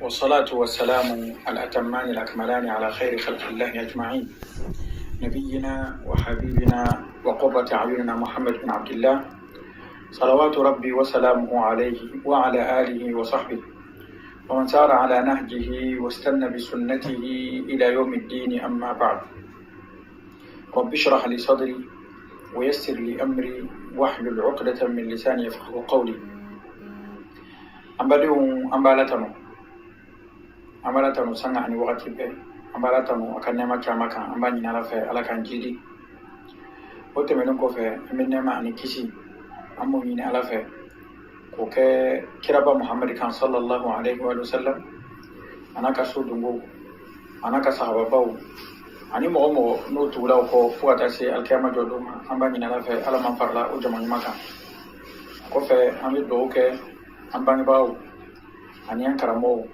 والصلاة والسلام الأتمان الأكملان على خير خلق الله أجمعين، نبينا وحبيبنا وقرة أعيننا محمد بن عبد الله، صلوات ربي وسلامه عليه وعلى آله وصحبه ومن سار على نهجه واستنى بسنته إلى يوم الدين. أما بعد، رب اشرح لي صدري ويسر لي أمري واحلل عقدة من لساني يفقهوا قولي. ambalatano sanga ani wakati be ambalatano akanema chamaka ambani nalafe alakan jidi ote menon ko fe amenema ani kisi ammo ni alafe ko ke kiraba muhammad kan sallallahu alaihi wa sallam anaka sudungo anaka sahaba baw ani mo no tula ko fuata se alkiyama joduma ambani nalafe alama farla o jamani maka ko fe ami do ke ambani baw ani ankaramo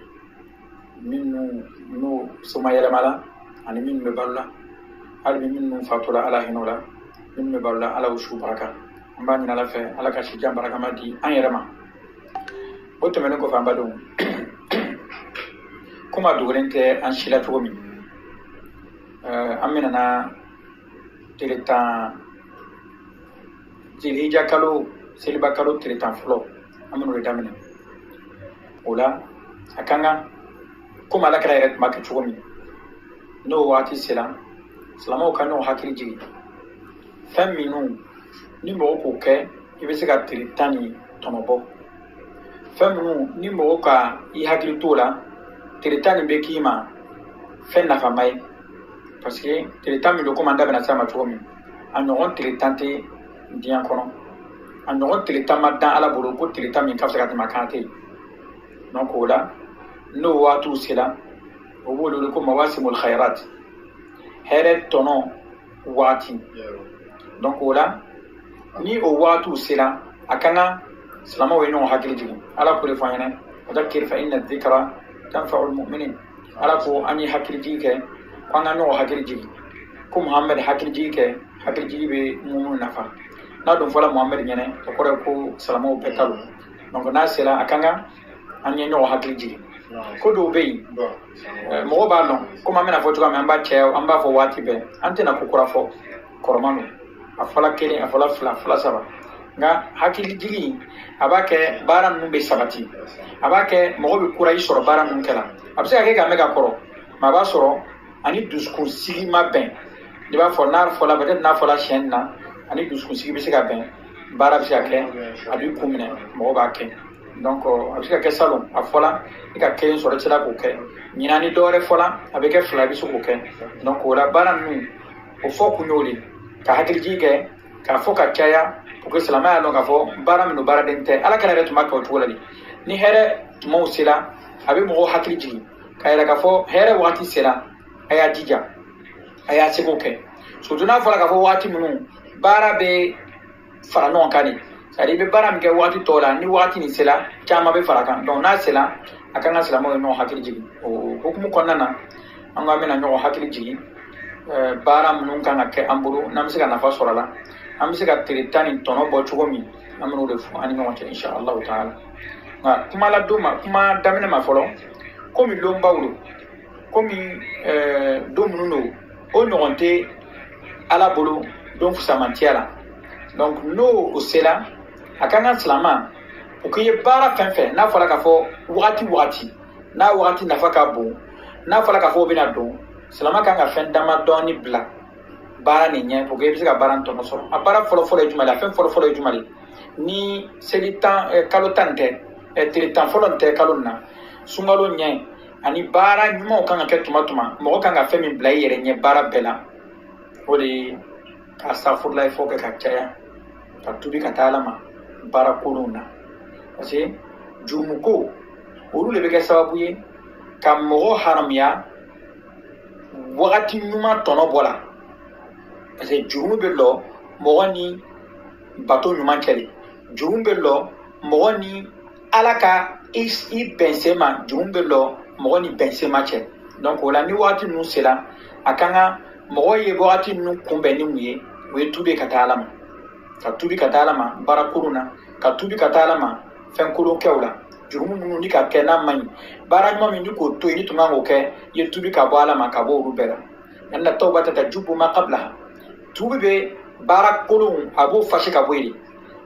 minnu no suma yelemala ani min me balla albi minnu fatula ala hinola min me balla ala ushu baraka ambani nala fe ala ka shi jamba baraka madi an yerema o temene ko famba don kuma dugulente an shila to mi amina na tireta jilija kalo silba kalo tireta flo amino redamina ola akanga kuma la kala ret makki chugumi no wati selam salamo kanu hakiri jigi faminu ni mo ko ke ibisi ka tiritani tonobo faminu ni mo ka I hakiri tola tiritani be kima fenna famai parce que tiritami do komanda bena sama chugumi anyon tiritante dian kono anyon tiritama dan ala bolo ko tiritami ka fsaka makante donc ola no watu sila obolo ko mawasimul khairat heret tono wati donc ola ni o watu sila akana salama wayno hakiliji ala ko refanyane wadakir fa inna dhikra tanfa'ul mu'minin ala ko ani hakiliji ke kwanga no hakiliji ko muhammad hakiliji ke hakiliji be mu'min nafa na don fola muhammad nyane to ko salama o petalu donc na sila akanga ani no hakiliji ko do be mo ba no kuma mena fo tuka me amba cheo amba fo wati be antena kukura fo kormanu afala kele afala fla saba nga hakili jigi abake baran mun be sabati abake mo be kura yi soro baran mun kala abse ake ga mega koro ma ba soro ani duskun sigi ma ben de ba fo nar fo la peut-être na fo la chaîne na ani duskun sigi be se ga ben bara bi ake abi kumine mo ba ke donc abika ke salon afola ika ke so retela ko ke nyinani dore fola abike fla bisu ko ke donc wala baran nu o fo ku nyoli ka hakilji ke ka fo ka kaya ko salama ya longa fo baran nu baradente ala kana retu makka to wala ni here mo sila abi mo hakilji ka ira ka fo here wati sila aya dija aya se ko ke so duna fola ka fo wati munu bara be fara non kani sari be baram ke wati tola ni wati ni sela chama be farakan donc na sela akanga sela mo no hakili jigi o hukumu konnana anga mena no hakili jigi baram nun kan ke amburu namse ka nafa sorala amse ka tiritani tono bo chugomi amru de fu ani no insha Allah taala na kuma la duma kuma damina ma folo komi lomba wulu komi domuno o nonte ala bolo donc samantiala donc no o sela akanga salama ukiye bara fenfe na fala ka fo wati na wati nafaka bo na fala ka fo bina do salama kanga fen dama doni bla bara ni nya pour que bisa bara ntono so abara folo jumala fen folo jumali ni selitan kalotante tiritan folonte kalonna sungalo nya ani bara nyimo kanga ke tumatuma mo kanga fe min bla yere nya bara bela oli astaghfirullah fo ka kaya tatubi katalama bara kuluna parce que jumuko olu le be ke sababu ye ka mogo haramya wakati nyuma tono bola parce que jurumu be lo mogo ni bato nyuma kele jurumu be lo mogo ni alaka i bensema jurumu be lo mogo ni bensema che donc wala ni wakati nu sela akanga mogo ye wakati nu kumbe ni muye we tube katalama bara kuluna ka tubi katalama fen kulo kewla jurumu minnu ni ka kɛ n'a man ɲi baara ɲuman min ni k'o to yen ni tun kan k'o kɛ i ye tubi ka bɔ ala ma ka bɔ olu bɛɛ la anna tawbata tajubu ma qablaha tubi bɛ baara kolon a b'o fasi ka bɔ yen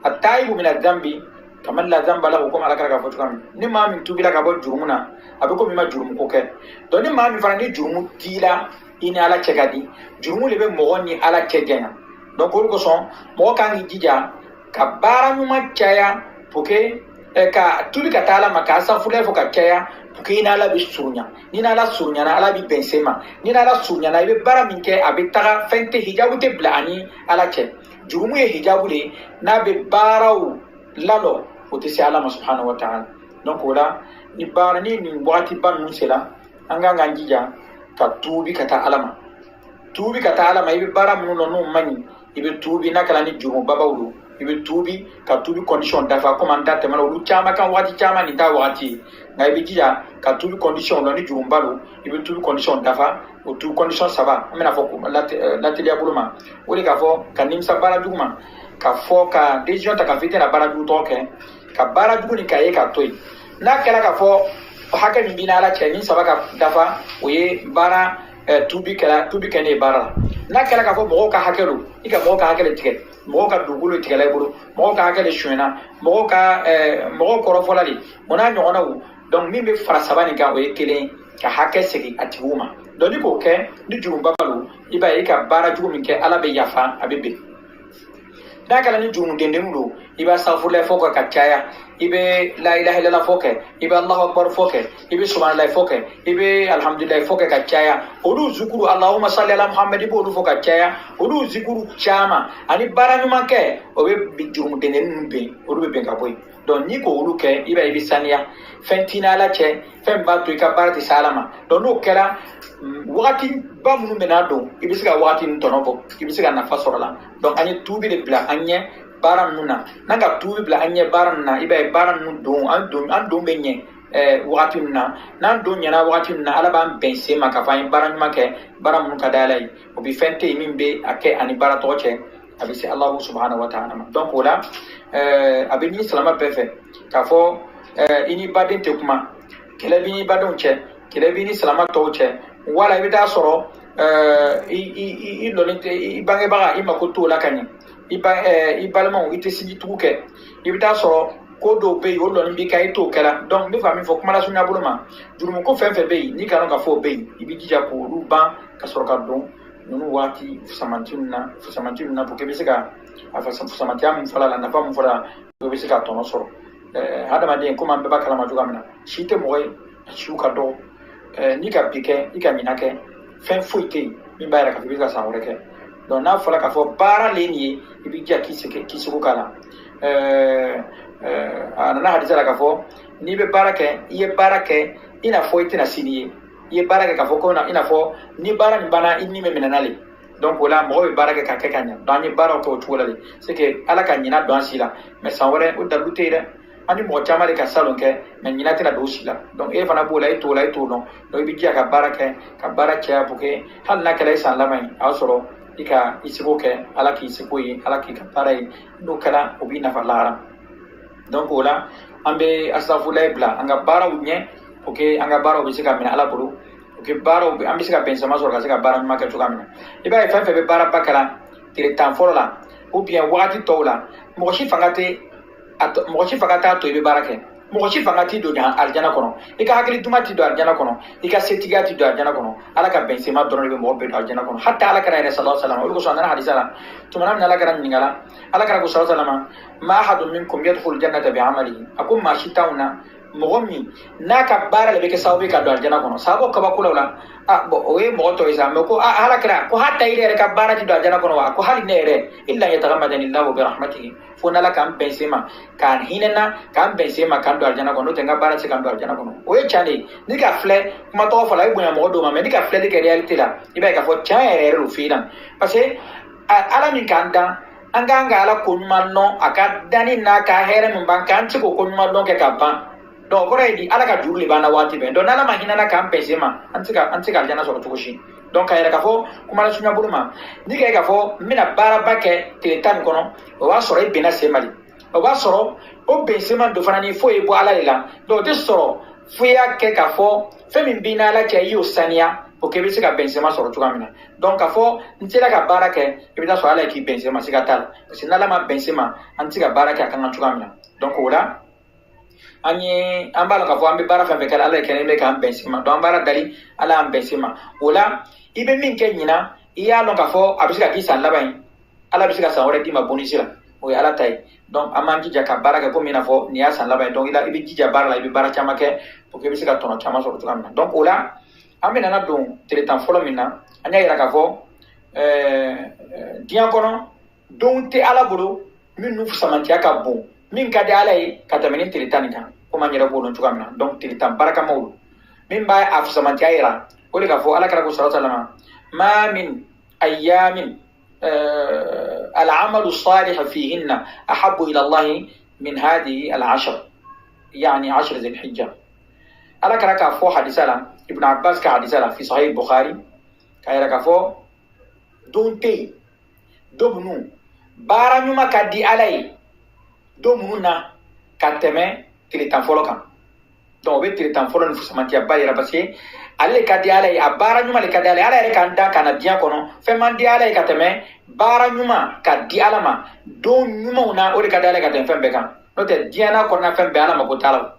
at-taibu min adh-dhanbi kaman la dhanba lahu comme ala kɛra k'a fɔ cogoya min ni maa min tubila ka bɔ jurumu na a bɛ komi i ma jurumu ko kɛ donc ni maa min fana ni jurumu dila i ni ala cɛ ka di jurumu de bɛ mɔgɔ ni ala cɛ janya donc olu kosɔn mɔgɔ kan k'i jija ka baara ɲuman caya pour que ka tubi ka taa ala ma k'a safunɛ fɔ ka caya pour que i ni ala bɛ surunya ni ala surunyana ala bɛ bɛn se ma ni ala surunyana i bɛ baara min kɛ a bɛ taga fɛn tɛ hijabu tɛ bila ani ala cɛ jurumu ye hijabu de ye n'a bɛ baaraw lalɔ o tɛ se ala ma subhanahu wa ta'ala donc o la ni baara ni nin wagati ba ninnu sera an kan k'an jija ka tubi ka taa ala ma tubi ka taa ala ma i bɛ baara minnu dɔn n'o man ɲi i bɛ tubi n'a kɛra ni jurumu babaw don i bɛ tubi ka tubi condition dafa comme an da tɛmɛna olu caman kan wagati caman nin t'a wagati ye nka i bɛ jija ka tubi condition dɔn ni jurumuba don i bɛ tubi condition dafa o tubi condition saba an bɛna fɔ lateliya bolo ma o de k'a fɔ ka nimisa baara jugu ma ka fɔ ka décision ta ka fɔ i tɛna baara jugu tɔgɔ kɛ ka baara jugu ni ka ye ka to yen n'a kɛra ka fɔ hakɛ min b'i n'ala cɛ ni saba ka dafa o ye baara tubi kɛ ne ye baara la n'a kɛra ka fɔ mɔgɔw ka hakɛ don i ka mɔgɔw ka hakɛ de tigɛ mɔgɔw ka dugukolo tigɛla i bolo mɔgɔw ka hakɛ de sonyɛna mɔgɔw kɔrɔfɔla de o n'a ɲɔgɔnnaw donc min bɛ fara saba nin kan o ye kelen ka hakɛ segin a tigiw ma donc ni k'o kɛ ni jurumu don i b'a ye i ka baara jugu min kɛ ala bɛ yafa a bɛ bɛn n'a kɛra ni jurumu dendenw don i b'a safurulayi fɔ kɛ ka caya i bɛ la ilaha illallah fɔ kɛ i bɛ allahu akbar fɔ kɛ i bɛ subhanallahi fɔ kɛ i bɛ alhamdulillahi fɔ kɛ ka caya olu zikuru allahumma salli ala muhammad i b'olu fɔ ka caya olu zikuru caman ani baara ɲuman kɛ o bɛ jurumu dendenw ninnu bɛn olu bɛ bɛn ka bɔ yen donc ni k'olu kɛ i b'a ye i bɛ saniya fɛn t'i n'ala cɛ fɛn min b'a to i ka baara tɛ se ala ma donc n'o kɛra wagati ba minnu bɛna don i bɛ se ka wagati ninnu tɔnɔ bɔ i bɛ se ka nafa sɔrɔ la donc an ye tubi de bila an ɲɛ baara ninnu na n'an ka tubi bila an ɲɛ baara ninnu na i b'a ye baara ninnu don an don bɛ ɲɛ wagati ninnu na n'an don ɲɛna wagati ninnu na ala b'an bɛn se ma k'a fɔ an ye baara ɲuman kɛ baara minnu ka di ala ye o bɛ fɛn tɛ yen min bɛ a kɛ ani baara tɔgɔ cɛ a bɛ se alahu subhanahu wa ta'ala ma donc o la a bɛ ɲini silamɛ bɛɛ fɛ k'a fɔ i ni baden tɛ kuma kɛlɛ b'i ni badenw cɛ kɛlɛ b'i ni silamɛ tɔw cɛ wala i bɛ taa sɔrɔ i lɔlen tɛ i bangebaga i mako t'o la ka ɲɛ i balimaw i tɛ sigitugu kɛ i bɛ taa sɔrɔ ko dɔw bɛ yen o lɔni b'i kan i t'o kɛra donc n bɛ fɛ ka min fɔ kuma lasurunya bolo ma jurumuko fɛn fɛn bɛ yen n'i ka dɔn k'a fɔ o bɛ yen i bɛ jija k'olu ban ka sɔrɔ ka don ninnu waati fusamanti ninnu na pour que i bɛ se ka a fusamantiya min fɔra la nafa min fɔra la i bɛ se ka tɔnɔ sɔrɔ hadamaden komi an bɛɛ b'a kalama cogoya min na si tɛ mɔgɔ ye a siw ka dɔgɔ n'i ka bi kɛ i ka ɲina kɛ fɛn foyi tɛ yen min b'a yɛrɛ k'a fɔ i bɛ se ka san wɛrɛ kɛ donc n'a fɔra k'a fɔ baara le nin ye i bɛ jija k'i seko k'a la a nana hadisa la k'a fɔ n'i bɛ baara kɛ i ye baara kɛ i n'a fɔ i tɛna sini ye i ye baara kɛ k'a fɔ ko i n'a fɔ ni baara nin banna i ni bɛ minɛ n'ale donc o la mɔgɔ bɛ baara kɛ k'a kɛ ka ɲɛ donc an ye baaraw kɛ o cogo la de c'est que ala ka ɲina don an si la mais san wɛrɛ o dalu tɛ yen dɛ an ni mɔgɔ caman de ka salon kɛ mais ɲina tɛna don o si la donc e fana b'o la e t'o la e t'o dɔn donc i bɛ jija ka baara kɛ ka baara caya pour que hali n'a kɛra i san laban ye a y'a sɔrɔ i ka i seko kɛ ala k'i seko ye ala k'i ka baara ye n'o kɛra o b'i nafa lahara donc o la an bɛ asafurulayi bila an ka baaraw ɲɛ pour que an ka baaraw bɛ se ka minɛ ala bolo pour que baaraw an bɛ se ka bɛn sama sɔrɔ ka se ka baara ɲuman kɛ cogoya min na i b'a ye fɛn fɛn bɛ baara ba kɛra tile tan fɔlɔ la ou bien wagati tɔw la mɔgɔ si fanga t'a to i bɛ baara kɛ mɔgɔ si fanga t'i don alijana kɔnɔ i ka hakili duman t'i don alijana kɔnɔ i ka setigiya t'i don alijana kɔnɔ ala ka bɛnsema dɔrɔn de bɛ mɔgɔ bɛɛ don alijana kɔnɔ hatta ala kɛra yɛrɛ sallallahu alaihi wasallam olu kosɔn a nana hadisa la tuma min ala kɛra ɲininkala ala kɛra ko sallallahu alaihi wasallam ma ahadun minkum yadkhulu jannata bi'amalihi a ko maa si t'anw na mɔgɔ min n'a ka baara de bɛ kɛ sababu ye ka don alijana kɔnɔ sababu kabakulaw la bon o ye mɔgɔ tɔ ye sa mais ko ala kɛra ko hatta i yɛrɛ ka baara tɛ don alijana kɔnɔ wa ko hali ne yɛrɛ illa yataghammadani Allahu bi rahmatihi fo n'ala k'an bɛn se ma k'an hinɛ na k'an bɛn se ma k'an don alijana kɔnɔ n'o tɛ n ka baara tɛ se k'an don alijana kɔnɔ o ye tiɲɛ de ye ni ka filɛ kuma tɔgɔ fɔ la i bonya mɔgɔ dɔw ma mais ni ka filɛli kɛ réalité la i b'a ye k'a fɔ tiɲɛ yɛrɛ don f'i la parce que ala min k'an dan an k'an ka ala ko ɲuman dɔn a ka danni n'a ka hɛrɛ min b'an kan an tɛ se k'o ko ɲuman dɔn kɛ ka ban donc o kɔrɔ ye di ala ka juru de b'an na waati bɛɛ donc n'ala ma hinɛ na k'an bɛn se ma an tɛ se ka alijana sɔrɔ cogo si donc ka yɛrɛ k'a fɔ kuma lasurunya bolo ma ni ka ye k'a fɔ n bɛna baaraba kɛ tile 10 nin kɔnɔ o b'a sɔrɔ i bɛnna se ma de o b'a sɔrɔ o bensema do fana ni fo e bo ala ila do de soro fo ya ke ka fo fe min bina ala ke yo sania o ke be se ka bensema soro tugamina donc ka fo ntira ka barake e be ta so ala ki bensema se ka tal parce que nala ma bensema antika barake akanga tugamina donc ola ani ambala ka fo ambe bara fa be kala ala ke ne ka bensema donc bara dali ala am bensema ola ibe min ke nyina iya lon ka fo abisika ki san labai ala bisika san ore di ma bonisira o ala tay donc amanji jaka baraka ko mina fo ni ya san labai donc ila ibe jija bara la ibe bara chama ke pour que bisika tono chama so tugamina donc ola amena na don teletan folo minna anya ira ka fo dian kono don te ala bolo min nu samanti aka bon min ka de ala yi ka tamini teletan kan ko ma nyira bolo tugamina donc teletan baraka mawdu min ba af samanti ira ko le ka fo ala kara ko sallallahu alaihi wasallam ما من أيام العمل الصالح فيهن أحب إلى الله من هذه العشر يعني 10 ذي الحجة ألا كرك فو حديثنا ابن عباس كحديثنا في صحيح البخاري كيرك فو دونتي دوبنو بارانيو ما كدي علي دومنا كتمه تلتان فولوكا donc be tire tan folo ni fusamanti abali ra parce que alle kadi ala ya bara nyuma le kadi ala ala re kanda kana dia kono fe mandi ala ka teme bara nyuma kadi ala ma do nyuma una o kadi ala ka teme fembe kan no te dia na kono fembe ala ma ko tala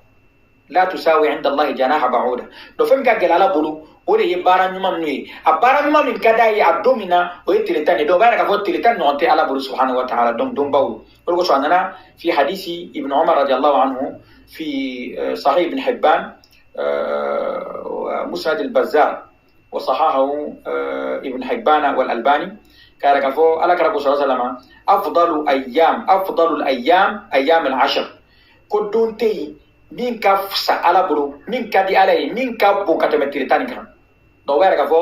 la tusawi inda allah janaha ba'uda do fem ka gelala bulu o de bara nyuma nui a bara nyuma min kada ya abdomina o tire tan do bara ka fo tire tan no te ala bulu subhanahu wa ta'ala donc dum bawu ko so anana fi hadisi ibn umar radiyallahu anhu في صحيح ابن حبان ومسند البزار وصححه ابن حبان والألباني كان كفو على كربو صلى الله عليه وسلم أفضل الأيام أيام العشر كدون تي من كفسا على برو من كدي علي من كبو كتمتري تاني كان دوار كفو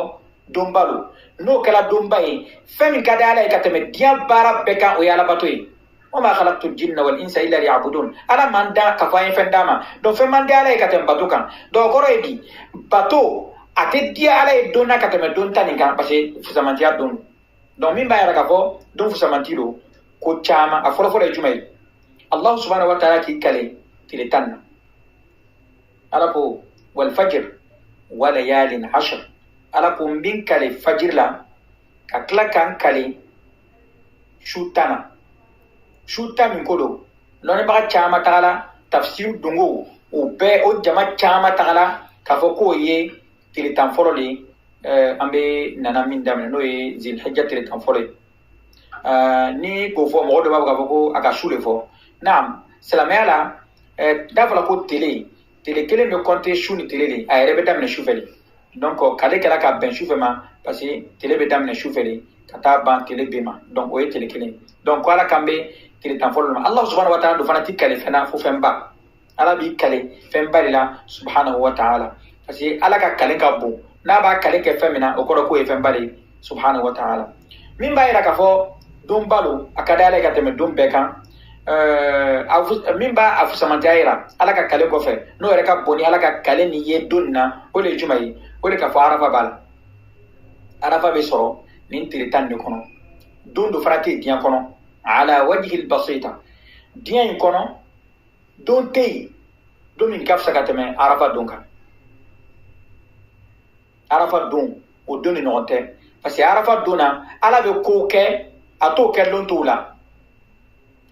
دومبالو نو كلا دومباي فمن كدي علي كتمتري بارا بكا ويالا باتوي وما خلقت الجن والإنس إلا ليعبدون ألا من دا كفاين فنداما دو فمن دا علي كتم باتو كان دو كوريدي باتو أتدي علي دونا كتم دون تاني كان بسي فسامانتيا دون دو مين بايرا كفو دون فسامانتيلو كو چاما أفرو فرو جمعي الله سبحانه وتعالى كي كالي تلتان ألا بو والفجر وليال عشر ألا بو مبين كالي فجر لا كتلا كان كالي شوتانا shuta min kodo loni baga chama tagala tafsir dungo o be o jama chama tagala ka fo ko ye tilitan foro le ambe nana min damne no ye zil hijja tilitan foro ni ko fo mo do baga ko aka shule fo nam salamela davala ko tele kele me compter shuni tele le ay rebe damne shufeli donc kale kala ka ben shufema parce que tele be damne shufeli kata ban tele bema donc o ye tele kele donc wala kambe tile tan folo Allah subhanahu wa ta'ala do fana tikale fena fu femba ala bi kale femba lila subhanahu wa ta'ala parce que ala ka kale ka bo na ba kale ke femina o ko e femba li subhanahu wa ta'ala min ba ira ka fo dum balu akada ala ka teme dum bekan min ba afu samantaira ala ka kale ko fe no ere ka boni ala ka kale ni ye donna o le jumai o le ka fo arafa bala arafa be soro nin tile tan ni kono dun do farati dian kono على وجه البسيطة دين كونو دون تي دون من كافسا كاتمي عرفا دونكا عرفا دون ودون نونتي فسي عرفا دونا على بكوكي أتوكي لون تولا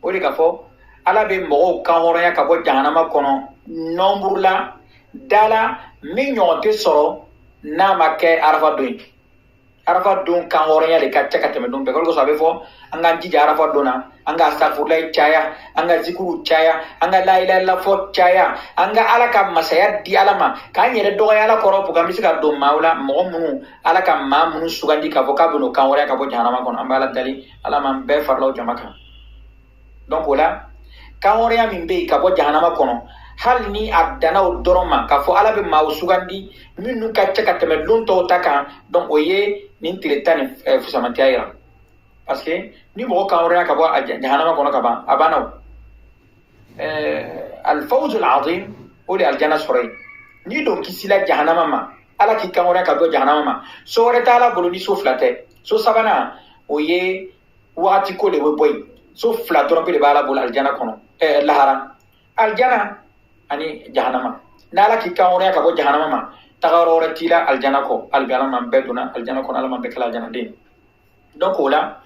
ولي كفو على بمغو كاوريا كبو جهنما كونو نمبرلا دالا من نونتي سورو نامكي عرفا دون arafa don kan horenya le kacca kateme don be ko so abe fo anga jija arafa dona anga astaghfirullah chaya anga zikru chaya anga la ilaha illa fo chaya anga ala kam masaya di alama kan yere do ala koro po kamisi ka do maula mo munu ala kam ma munu sugandi ka vokabuno kan horenya ka bo janama kon amba ala dali ala man be farlo jamaka donc wala kan horenya min be ka bo janama kono hal ni abdana o doroma ka fo ala be ma sugandi minu kacca kateme don to taka donc oye nin tiletani fusamanti ayira parce que ni mo ka ora ka bo jahannama kono ka ba abanaw al fawz al azim uli al janna suray ni don kisila jahannama ma ala ki ka ora ka bo jahannama ma so re tala bolo ni so flate so sabana oye wati ko le boy so flato ro be bala bol al janna kono lahara aljana ani jahannama nala ki kawre ka bo jahannama ma tagaro tila aljana ko aljana man beduna aljana ko ala man be kala aljana din donc wala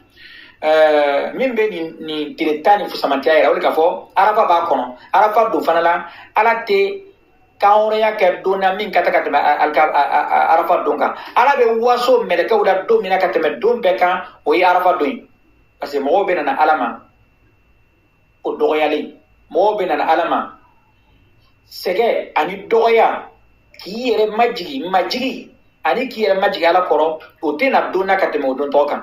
min be ni tiretani fu samantiya ira wala ka fo arafa ba kono arafa do fanala ala te kawre ya ke dona min kata kata arafa donka ala be waso meleka wala do mina kata me do be kan o yi arafa do parce que mo be na alama o dogoyale mo be na alama sege ani dogoya ki yere majigi ani ki yere majigi ala koro o te na dona kata me o don tokan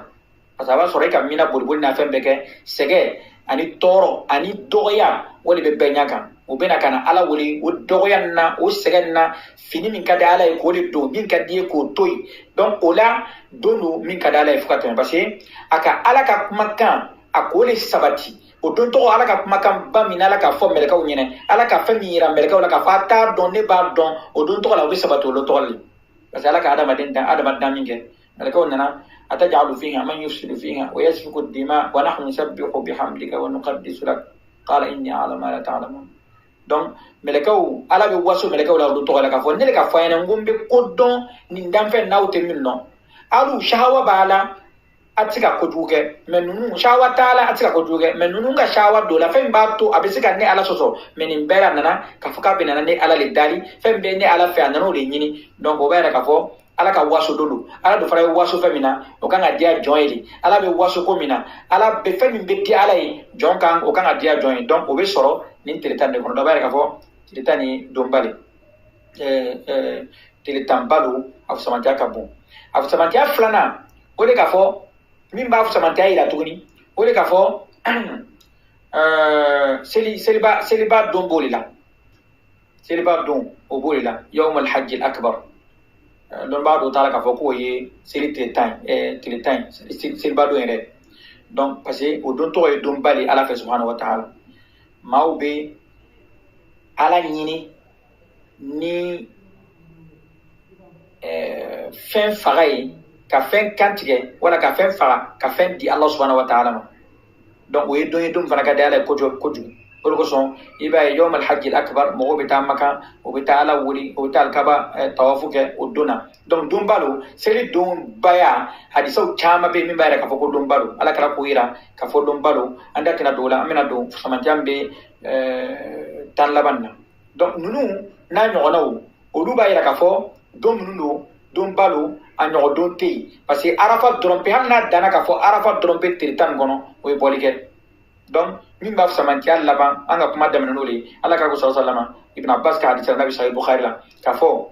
parce que aba sore ka mina boliboli na fembe ke sege ani toro ani dogoya wole be benya kan o be na kana ala wole o dogoya na o sege na fini min kada ala ko le do min kadi ko toy donc ola donu min kada ala fukata parce que aka ala ka kumakan akole sabati o don to ala ka kumakan ba min ala ka fo meleka o nyene ala ka fa mira meleka o la ka fa ta don ne ba don o don to la o be sabato lo to li parce que ala ka adama den adama minge meleka o nana أتجعل فيها من يفسد فيها ويسفك الدماء ونحن نسبح بحمدك ونقدس لك قال إني أعلم ما لا تعلمون donc melekaw ala be waso melekaw la do to la ka fo ne ka fa yana ngombe kodon ni ndam fe nawte min no alu shawa bala atika ko juge menunu shawa tala atika ko juge menunu nga shawa do la fe mbato abisika ne ala soso menin bera nana ka fuka be nana ne ala le dali fe be ne ala fe anano le nyini donc o bera ka fo ala ka waso dolu ala do fara waso femina o kan ga dia joyeli ala be waso komina ala be femin be dia ala yi jon kan o kan ga dia joy donc o be soro ni teletan de kono do bare ka fo teletani dombale teletan balu afu samantia ka bon afu samantia flana o le ka fo min ba afu samantia ila tuguni o le ka fo seliba don bolila seliba don o bolila yawm al hajj al akbar don ba do tala ka fo ko ye seli teletan seli ba do ere donc parce que o don to e don bali ala fa subhanahu wa ta'ala mawbe ala nyini ni fen fagai ka fen kantige wala ka fen faga ka fen di Allah subhanahu wa ta'ala donc o ye don fana ka dala ko ju ko son iba yawm al hajj al akbar mo be ta maka o be ta ala wuri o ta al kaba tawafu ke o dona donc dum balo seli dum baya hadisa chama be min bayra ka fo ko dum balo ala kala ko ira ka fo dum balo anda tana dola amina do sama jambe tan labanna donc nunu na nyonaw o du bayra ka fo dum nunu dum balo a nyogo don te parce que arafa drompe hanna dana ka fo arafa drompe tirtan gono o e bolike donc min b'a samantiya laban an ka kuma daminɛ n'o le ala ka ko sallallahu ibn abbas ka hadisa nabi sahih bukhari la ka fɔ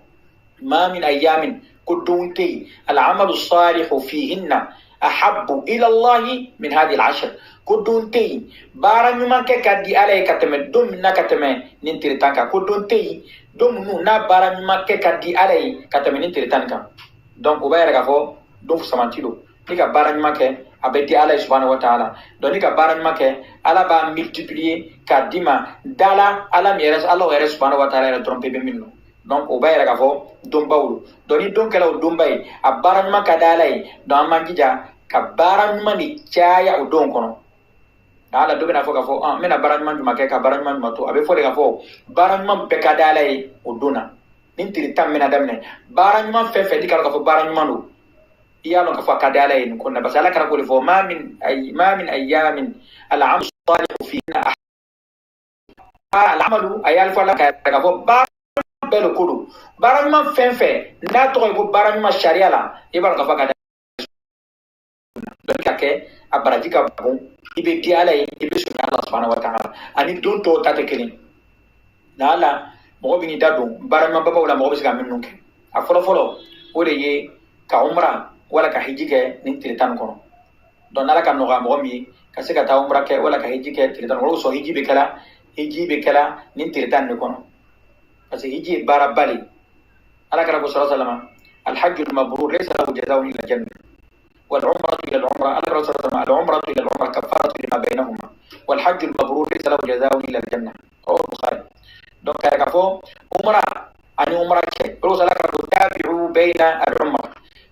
ma min ayamin ko don tɛ yen al-amalu salihu fihinna ahabbu ila allahi min hadhihi al-ashr ko don tɛ yen baara ɲuman kɛ ka di ala ye ka tɛmɛ don min na ka tɛmɛ nin tile tan kan ko don tɛ yen don minnu n'a baara ɲuman kɛ ka di ala ye ka tɛmɛ nin tile tan kan donc o b'a yɛrɛ k'a fɔ don samanti don ni ka baara ɲuman kɛ a bɛ di ala ye subhanahu wa ta'ala donc ni ka baara ɲuman kɛ ala b'a multiplier k'a di ma dala ala min yɛrɛ ala yɛrɛ subhanahu wa ta'ala yɛrɛ dɔrɔn pe bɛ min nɔ donc o b'a yɛrɛ k'a fɔ donbaw don donc ni don kɛla o donba ye a baara ɲuman ka di ala ye donc an b'an jija ka baara ɲuman de caya o don kɔnɔ ala dɔ bɛna fɔ k'a fɔ n bɛna baara ɲuman jumɛn kɛ ka baara ɲuman jumɛn to a bɛ fɔ de k'a fɔ baara ɲuman bɛɛ ka di ala ye o don na ni tile tan bɛna daminɛ baara ɲuman fɛn fɛn di k'a k'a fɔ baara ɲuman don iyalo ka fa kadala yin kunna basala kara ko fo ma min ayamin al-amal salih fiina al-amalu ayal fa la ka fo ba belo kudu baran man fenfe na to ko baran ma sharia la e bar ka fa kadala donc ake abaraji ka bon ibe di ala ibe sunna Allah subhanahu wa ta'ala ani don to tate kelin na ala mo bi ni dadu baran ma baba wala mo bi ga min nunke a folo o de ye ka umra wala ka hiji kɛ nin tile tan kɔnɔ donc n'ala ka nɔgɔya mɔgɔ min ye ka se ka taa umra kɛ wala ka hiji kɛ tile tan kɔnɔ o sɔn hiji bɛ kɛla nin tile tan de kɔnɔ parce que hiji ye baara ba le ala kɛra ko sallallahu alaihi wasallam alhajju almabrur laysa lahu jazaa'un illa janna wal umratu ila al umra ala kɛra sallallahu alaihi wasallam al umratu ila al umra kafaratu lima bainahuma wal hajju almabrur laysa lahu jazaa'un illa al janna o bukhari donc kɛra ka fɔ umra ani umra cɛ o ala kɛra ko tabi'u bayna al umra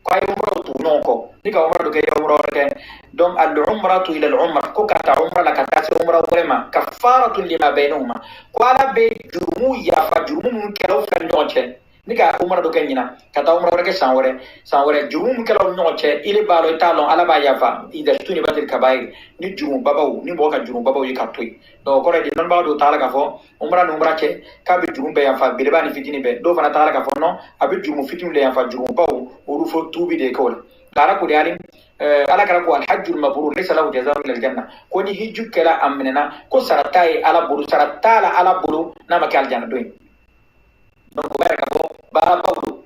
kwa umra tu noko ni ka umra do ke umra ke donc al-umratu ila al-umra ko kata umra la kata se umra vraiment kafaratu lima bainahuma ko ala be jurumu ya fa jurumu mun kelaw fa ñoce ni ka umra do kenyina kata umra rek sanwore jurumu kelaw ñoce ile balo talon ala ba ya fa ida tuni batil kabair ni jurumu babaw ni bo ka jurumu babaw yikatoy do ko re non ba do tala ka fo umra ce ka be jurumu be ya fa be bani fitini be do fana tala ka fo no abi jurumu fitini le ya fa jurumu baw o fo tubi de ko kara ko dialim ala kara ko al-hajj al-mabrur laysa lahu jazaa'un illa al-janna ko ni hijju kala amnena ko saratai ala buru saratala ala buru na makal janna doy donc baraka ko bara bawdu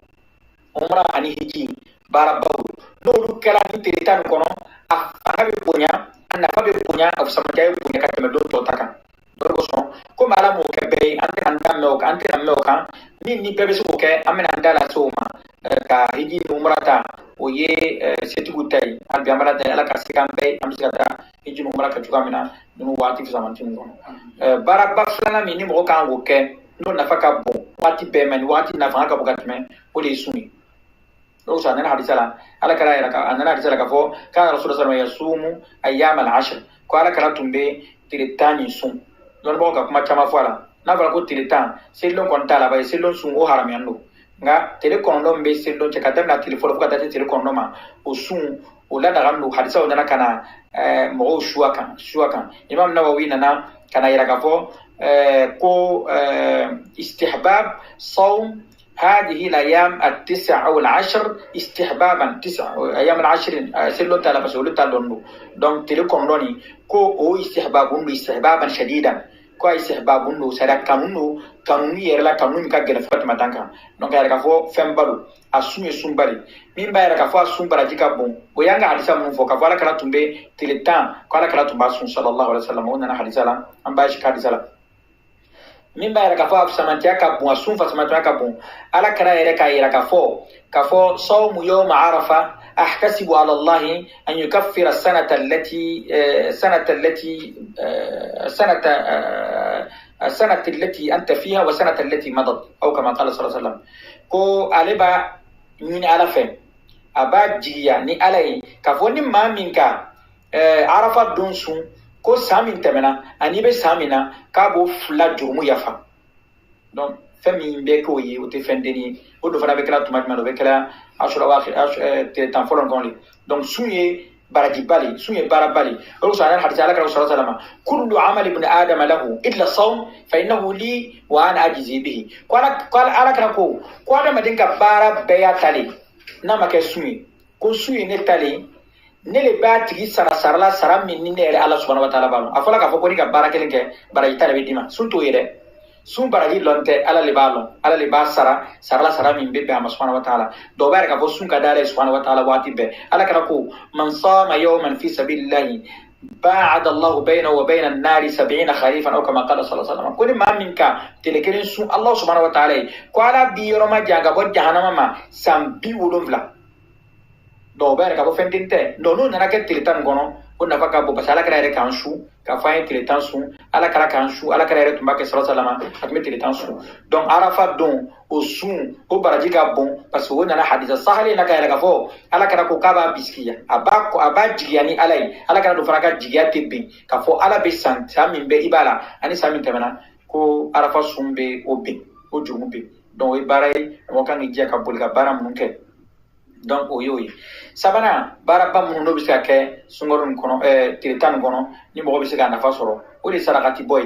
umra ani hijji bara bawdu no lu kala ni teritan kono afabe punya anna fabe punya of samajay punya katame do to taka do so ko mala mo ke be antena me o kan ni bebe so ke amena ndala so ma ka hijji umrata o ye setigu tay an bi amala tay ala ka sikambe am sigata hijji umra ka jugamina no wati fi zamantin ngono bara bakfana mi ni mo kan wo ke no nafaka bon wati be man wati nafaka ka bugatme o le suni do sa nana hadisala ala kala ya ka anana hadisala ka fo kana rasulullah sallallahu alaihi wasallam yasumu ayyam al-ashr ko ala kala tumbe tiritani sum don bo ka kuma chama fala na bala ko tiritan selon kon tala bay selon sum o haram yando nga tele kondo mbe selon che kadam na telefone ko date tele kondo ma o sum o la daga no hadisa o nana kana mo shuakan imam nawawi nana kana ira ka fo ko istihbab صوم هذه الأيام التسع أو العشر استحبابا 9 أيام العشر سلو تلا بس ولو تلونو دونك تلكم لوني كو أو استحبابا شديدا كو استحبابا سرا قانوني يرلا قانوني كجن فات ماتانكا دونك يركا فو فمبالو أسومي سومبالي مين بايرا كفو سومبالا جيكا بون ويانغا حديثا من فوق كفو كلا تمبي تلتان كلا كلا تمبا صلى الله عليه وسلم وننا حديثا لا أمباش حديثا min ba ka fo samantia ka bon sun fa samantia ka bon ala kara ere ka ira ka fo sawm yawm arafa ahtasibu ala allah an yukaffira sanata allati anta fiha wa sanata allati madat aw kama qala sallallahu alaihi wasallam ko aleba min ala fe aba jiya ni alai ka fo ni maminka arafa don sun ko samin temena ani be samina ka bo fla jurumu yafa donc fami be ko yi o te fendeni o do fana be kala tumat mano be kala ashura wa te tan folon gonli donc sunye baraji bali sunye barabali o so anan hadisa ala kala sallallahu alaihi wasallam kullu amal ibn adam lahu illa sawm fa innahu li wa ana ajizi bihi ko ala kala ko ada madinka bara be ya tali na make sunye ko sunye ne tali ne le ba tigi sara sara min ni ne ala subhanahu wa ta'ala balo afola ka fo ko ni ka baraka lenke baraji tale be dima sunto yere sun baraji lonte ala le ba sara min be ama subhanahu wa ta'ala do bare ka fo sun ka dare subhanahu wa ta'ala wati be ala kana ko man sama yawman fi sabilillahi ba'ada Allah bayna wa bayna an-nar 70 kharifan aw kama qala sallallahu alaihi wasallam ko ni ma minka telekerin sun Allah subhanahu wa ta'ala ko ala bi roma janga bo jahannama ma sambi wolonvla do bare ka bo fentinte do no nana ke tilitan gono ko nafa ka bo basala kala re kansu ka fa tilitan su ala kala kansu ala kala re tumba ke sallallahu alaihi wasallam akme tilitan su donc arafa don o sun o baraji ka bon parce que nana hadisa sahali na ka ra fo ala kala ko kaba biskiya aba jigiyani alai ala kala do faraka jigiya tebbi ka fo ala be san samin be ibala ani samin temana ko arafa sun be o be o jumu be donc e barai mo kan jiya ka bolga baram mun ke donc o yoyi sabana baraba mun no biska ke sungorun kono tiritan kono ni mo biska na fa soro o di sarakati boy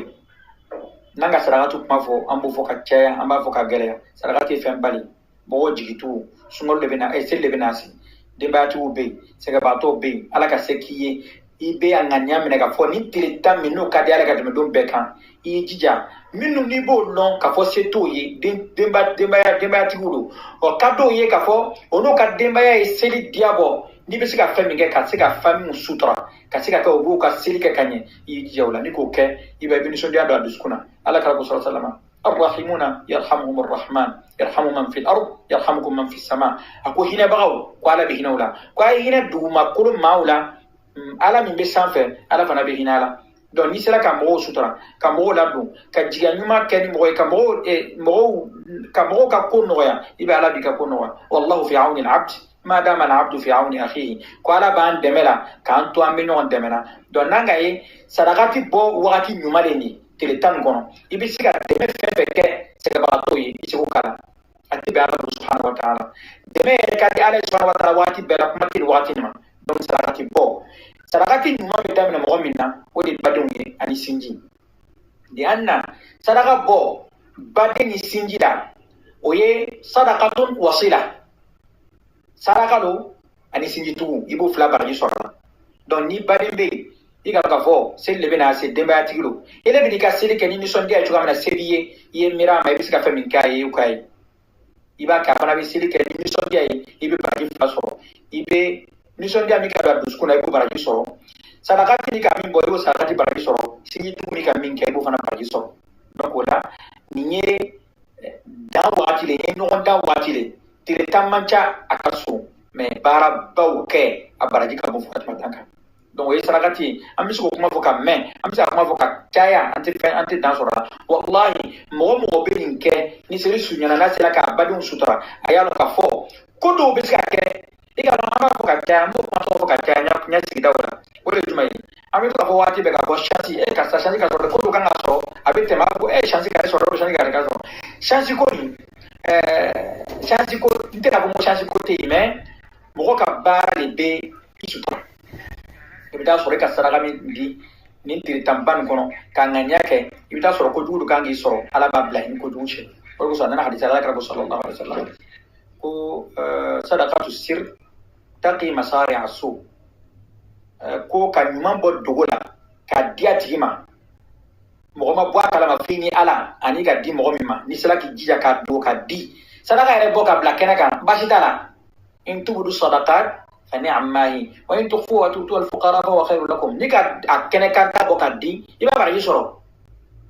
nanga sarakatu kuma fo ambu fo ka caya amba fo ka gele sarakati fem bali bo jigitu sungor le bena sel le benasi de batu be sega bato be ala ka sekiye ibe anganya mena ka fo ni tiritan minu ka de ala ka dum bekan i jija minu ni bo non ka fo seto ye demba tigulu o kado ye ka fo ono ka demba ya seli diabo ni be sika fami ke ka sika fami sutra ka sika ka obu ka seli ke kanye i jija wala ni ko ke ibe bin so dia do aduskuna ala kala ko sallallahu alaihi wasallam الرحيمون يرحمهم الرحمن يرحم من في الأرض يرحمكم من في السماء أكو هنا بغاو قال بهنا ولا قال هنا دوما كل ما ولا على من بسانفه على فنا بهنا لا donc ni sera ka mo sutra ka mo la dun ka jiga nyuma ken mo ka mo ka ko no ya ibe ala bi ka ko no wallahu fi auni al-abd ما دام العبد في عون أخيه قال بان دملا كان تو أمين دملا دون نانغاي صدقاتي بو وقتي نمالني تلتان كونو يبسيكا دمي فنفك سيكباتوي يسيكو كالا أتبع الله سبحانه وتعالى دمي كاتي على سبحانه وتعالى وقتي بلا كمتي الوقتي نما دون صدقاتي بو صدقاتي نمالي دامنا مغمنا ودي بدوني أني سنجي لأن صدقة بو بدني سنجي دا oye sadaqatun wasila sadaqa do ani sinjitu ibu fla barji sora don ni badembe iga ka fo selle bena se demba tigiro ele bi ka sele ke ni son dia chuga na seriye ye mira ma ibisi ka fa min kai ukai iba ka fana bi sele ke ni son dia ibe barji fla soro ibe ni son dia mi ka ba dusku na ibu barji soro sadaqa ni ka min boyo sadaqa barji soro sinjitu mi ka min kai ibu fana barji soro donc wala ni dan waati le ye ɲɔgɔn dan waati le tile tan man ca a ka so mais baarabaw kɛ a baraji ka bon fo ka tɛmɛ dan kan donc o ye sarakati an bɛ se k'o kuma fɔ ka mɛn an bɛ se ka kuma fɔ ka caya an tɛ dan sɔrɔ la walahi mɔgɔ mɔgɔ bɛ nin kɛ ni seli surunyana n'a sera k'a badenw sutura a y'a dɔn k'a fɔ ko dɔw bɛ se ka kɛ i ka dɔn an b'a fɔ ka caya an b'o kuma fɔ ka caya n y'a sigidaw la o de ye jumɛn ye an bɛ to k'a fɔ waati bɛɛ k'a fɔ chance karisa chance ka sɔrɔ ko dɔ kan ka sɔrɔ a bɛ tɛmɛ a bɛ fɔ chance ka sɔrɔ chance ka sɔrɔ chance ko nin chance ko n tɛ k'a fɔ ko chance ko tɛ yen mais mɔgɔ ka baara de bɛ i sutura i bɛ taa sɔrɔ i ka saraka min di nin tile tanba nin kɔnɔ k'a ŋaniya kɛ i bɛ taa sɔrɔ kojugu dɔ kan k'i sɔrɔ ala b'a bila i ni kojugu cɛ o de kosɔn a nana hadisa ala kɛra ko sallallahu alaihi wa sallam ko sadaqatu sir taqi masari asu ko ka ɲuman bɔ dogo la k'a di a tigi ma mɔgɔ ma bɔ a kalama f'i ni ala ani ka di mɔgɔ min ma n'i sera k'i jija k'a dogo k'a di sadaka yɛrɛ bɔ ka bila kɛnɛ kan baasi t'a la in tubudu sadaqat fa ni'ma hi wa in tukhfu wa tu'tu al-fuqara fa huwa khairun lakum ni ka a kɛnɛ kan ta bɔ k'a di i b'a baraji sɔrɔ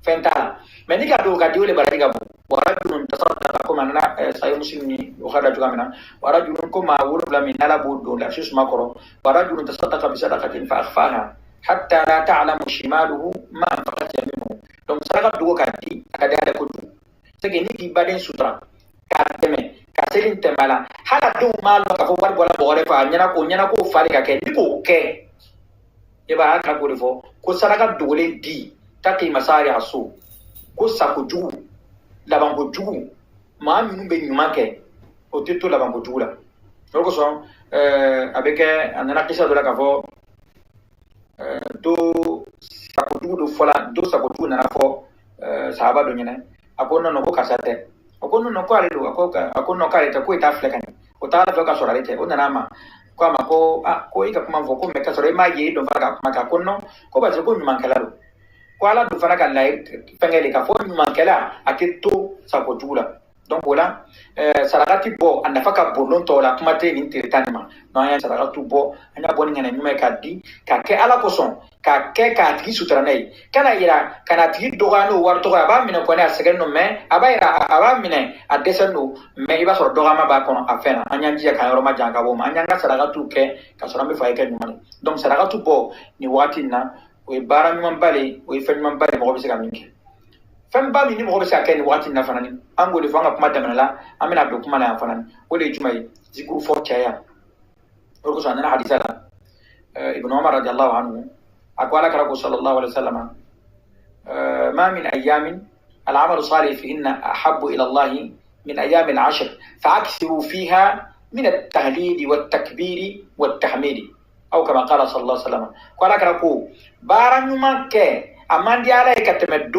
fɛn t'a la mais ni ka dogo k'a di o le baraji ka bon wa rajulun tasaddaqa komi a nana sahih muslim ni o ka da cogoya min na wa rajulun ko maa wolonwula min n'ala b'o don lasi suma kɔrɔ wa rajulun tasaddaqa bi sadaqatin fa akhfaha hatta la ta'lamu shimaluhu ma anfaqat yaminuhu donc saraka dogo k'a di a ka di ale kojugu c'est que ni k'i baden sutura k'a dɛmɛ ka seli tɛmɛ a la hali a denw m'a lɔn k'a fɔ wari bɔra mɔgɔ wɛrɛ fɛ a ɲɛna k'o fari ka kɛ ni k'o kɛ i b'a hakili k'o de fɔ ko saraka dogolen di taqi masari a so ko sakojugu labankojugu maa minnu bɛ ɲuman kɛ o tɛ to labankojugu la o de kosɔn a bɛ kɛ a nana kisa dɔ la k'a fɔ do sakojugu dɔ fɔla do sakojugu nana fɔ sahaba dɔ ɲɛna a ko nɔnɔ ko karisa tɛ a ko nɔnɔ ko ale don a ko nɔnɔ k'ale tɛ ko i t'a filɛ ka ɲɛ o t'a fɛ ka sɔrɔ ale tɛ o nana a ma ko a ma ko ko i ka kuma fɔ ko mɛ ka sɔrɔ i m'a ye i dɔn fana ka kuma kɛ a ko nɔn ko parce que ko ɲumankɛla don ko ala dun fana ka layi fɛnkɛ de k'a fɔ ɲumankɛla a tɛ to sakojugu la donc o la sarakati bɔ a nafa ka bon lon tɔw la kuma tɛ nin tile tan nin ma donc an y'a sarakatu bɔ an y'a bɔ ni ŋana ɲuman ye k'a di k'a kɛ ala kosɔn k'a kɛ k'a tigi sutura n'a ye kana yira kana tigi dɔgɔya n'o wari tɔgɔ ye a b'a minɛ kɔni a sɛgɛn don mais a b'a yira a b'a minɛ a dɛsɛlen don mais i b'a sɔrɔ dɔgɔyama b'a kɔnɔ a fɛn na an y'an jija k'an yɔrɔ ma jan ka bɔ o ma an y'an ka sarakatu kɛ ka sɔrɔ an bɛ fɛ a ye kɛ ɲuman ye donc sarakatu bɔ nin wagati in na o ye baara ɲumanba le o ye fɛn ɲumanba le mɔgɔ bɛ se ka min kɛ fɛn ba min ni mɔgɔ bɛ se ka kɛ nin wagati in na fana ni an k'o de fɔ an ka kuma daminɛ la an bɛna don kuma la yan fana o de ye jumɛn ye zikuru fɔ caya o de kosɔn a nana hadisa la ibn umar radiyallahu anhu a ko ala kɛra ko sallallahu alaihi wa sallam ma min ayamin العمل الصالح فيهن أحب إلى الله من أيام العشر فأكثروا فيها من التهليل والتكبير والتحميد أو كما قال صلى الله عليه وسلم قال كراكو بارا نيوما كي amandi ala ka tɛmɛ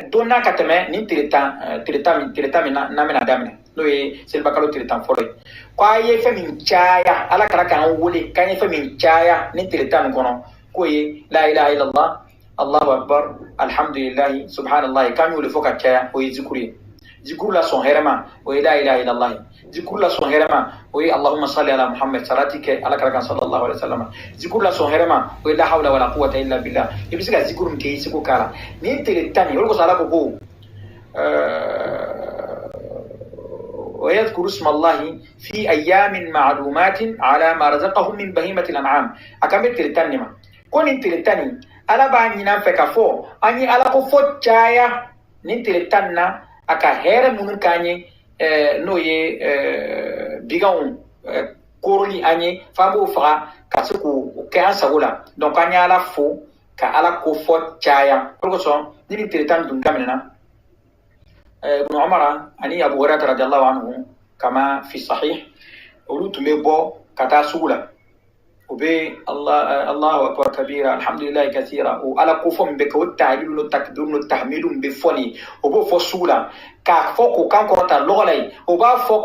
don n'a ka tɛmɛ nin tile tan min n'an bɛna daminɛ n'o ye seliba kalo tile tan fɔlɔ ye ko a ye fɛn min caya ala kɛra k'an wele k'an ye fɛn min caya nin tile tan nin kɔnɔ k'o ye la ilaha illallah allahu akbar alhamdulillahi subhanallahi k'an y'o de fɔ ka caya o ye zikuru ye zikuru la sɔn hɛrɛma o ye la ilaha illallah ye zikuru la sɔn hɛrɛma o ye allahumma salli ala muhammad salati kɛ ala kɛra kan sallallahu alaihi wasallam zikuru la sɔn hɛrɛma o ye la hawla wala quwwata illa billah i bɛ se ka zikuru min kɛ i seko k'a la nin tile tan nin o de kosɔn ala ko ko ويذكر اسم الله في أيام معلومات على ما رزقهم من بهيمة الأنعام أكمل تلتاني كون تلتاني ala b'a ɲinan fɛ ka fɔ an ye ala ko fɔ caya nin tile tan na a ka hɛrɛ minnu k'an ye n'o ye biganw koroli anye fabo fa ka se ko ke an sagola donc anya ala fo ka ala ko fo chaya ko so ni tretan dum damena ibn umar ani abu hurairah radhiyallahu anhu kama fi sahih ulutu mebo kata sugula وبي الله أكبر كبيرا الحمد لله كثيرا وعلى كفهم بكو التعليل والتكبير والتحميد بفني وبو فسولا كفوكو كان كرتا لغلي وبا فو